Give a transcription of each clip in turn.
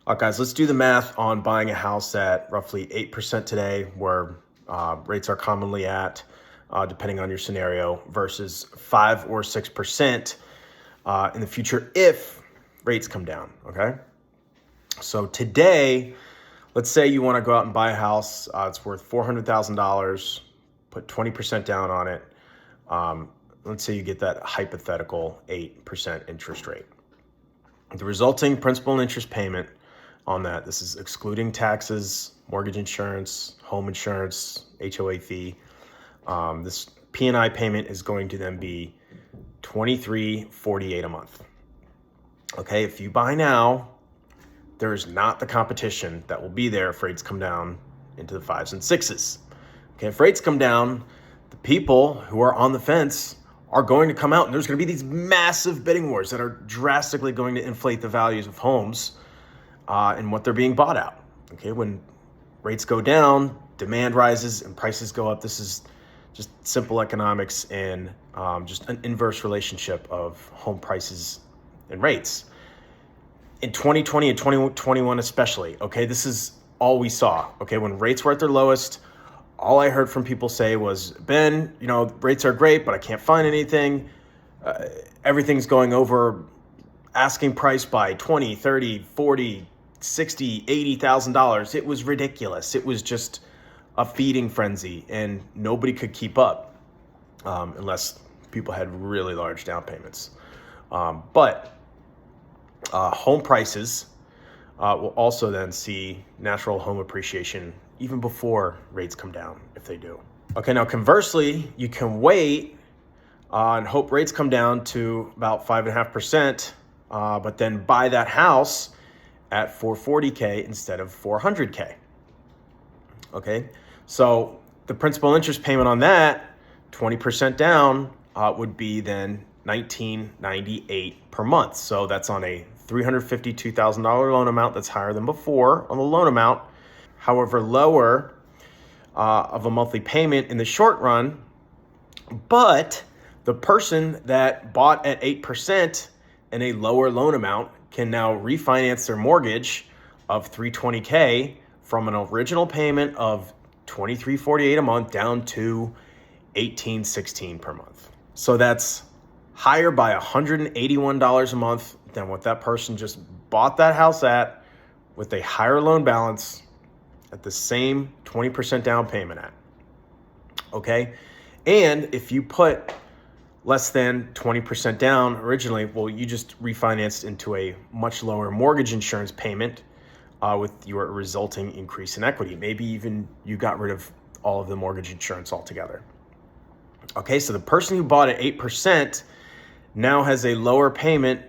All right, guys, let's do the math on buying a house at roughly 8% today, where rates are commonly at, depending on your scenario, versus 5 or 6% in the future if rates come down, okay? So today, let's say you want to go out and buy a house. It's worth $400,000, put 20% down on it. Let's say you get that hypothetical 8% interest rate. The resulting principal and interest payment on that, this is excluding taxes, mortgage insurance, home insurance, HOA fee. This P&I payment is going to then be $23.48 a month. Okay, if you buy now, there is not the competition that will be there if rates come down into the 5s and 6s. Okay, if rates come down, the people who are on the fence are going to come out, and there's going to be these massive bidding wars that are drastically going to inflate the values of homes and what they're being bought out. Okay, when rates go down, demand rises and prices go up. This is just simple economics and just an inverse relationship of home prices and rates. In 2020 and 2021 especially, okay, this is all we saw. Okay, when rates were at their lowest, all I heard from people say was, Ben, rates are great, but I can't find anything. Everything's going over asking price by 20, 30, 40, 60, $80,000. It was ridiculous. It was just a feeding frenzy, and nobody could keep up unless people had really large down payments. But home prices will also then see natural home appreciation even before rates come down, if they do. Okay, now conversely, you can wait and hope rates come down to about 5.5%, but then buy that house at $440K instead of $400K. Okay, so the principal interest payment on that, 20% down, would be then $19.98 per month. So that's on a $352,000 loan amount that's higher than before on the loan amount. However, lower of a monthly payment in the short run, but the person that bought at 8% and a lower loan amount can now refinance their mortgage of $320K from an original payment of $23.48 a month down to $18.16 per month. So that's higher by $181 a month than what that person just bought that house at with a higher loan balance at the same 20% down payment at. Okay? And if you put less than 20% down originally, well, you just refinanced into a much lower mortgage insurance payment with your resulting increase in equity. Maybe even you got rid of all of the mortgage insurance altogether. Okay, so the person who bought at 8% now has a lower payment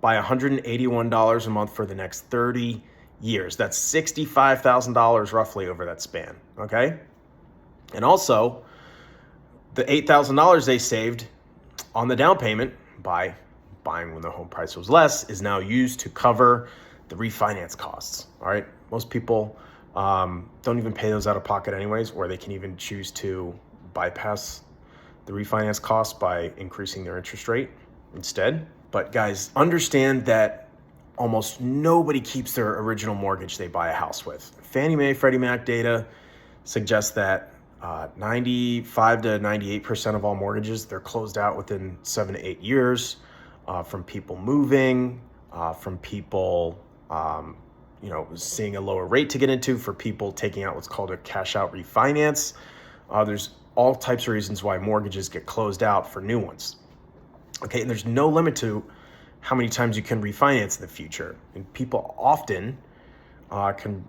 by $181 a month for the next 30 years. That's $65,000 roughly over that span, okay? And also, the $8,000 they saved on the down payment by buying when the home price was less is now used to cover the refinance costs, all right? Most people don't even pay those out of pocket anyways, or they can even choose to bypass the refinance costs by increasing their interest rate instead. But guys, understand that almost nobody keeps their original mortgage they buy a house with. Fannie Mae, Freddie Mac data suggests that 95 to 98% of all mortgages, they're closed out within 7 to 8 years from people moving, from people seeing a lower rate to get into, for people taking out what's called a cash out refinance. There's all types of reasons why mortgages get closed out for new ones. Okay, and there's no limit to how many times you can refinance in the future. And people often can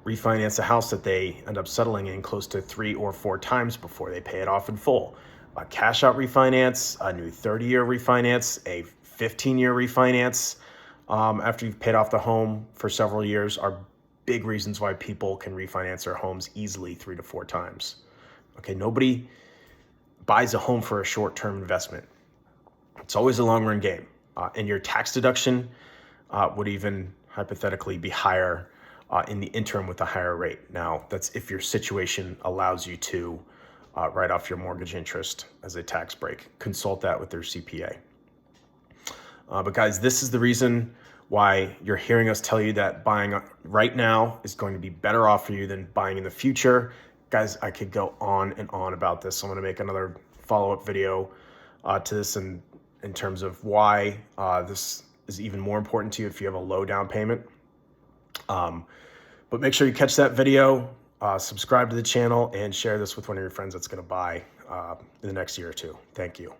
refinance a house that they end up settling in close to 3 or 4 times before they pay it off in full. A cash out refinance, a new 30-year refinance, a 15-year refinance after you've paid off the home for several years are big reasons why people can refinance their homes easily 3 to 4 times. Okay, nobody buys a home for a short-term investment. It's always a long-run game. And your tax deduction would even hypothetically be higher in the interim with a higher rate. Now, that's if your situation allows you to write off your mortgage interest as a tax break. Consult that with their CPA. But guys, this is the reason why you're hearing us tell you that buying right now is going to be better off for you than buying in the future. Guys, I could go on and on about this. So I'm going to make another follow-up video to this in terms of why this is even more important to you if you have a low down payment. But make sure you catch that video, subscribe to the channel, and share this with one of your friends that's going to buy in the next year or two. Thank you.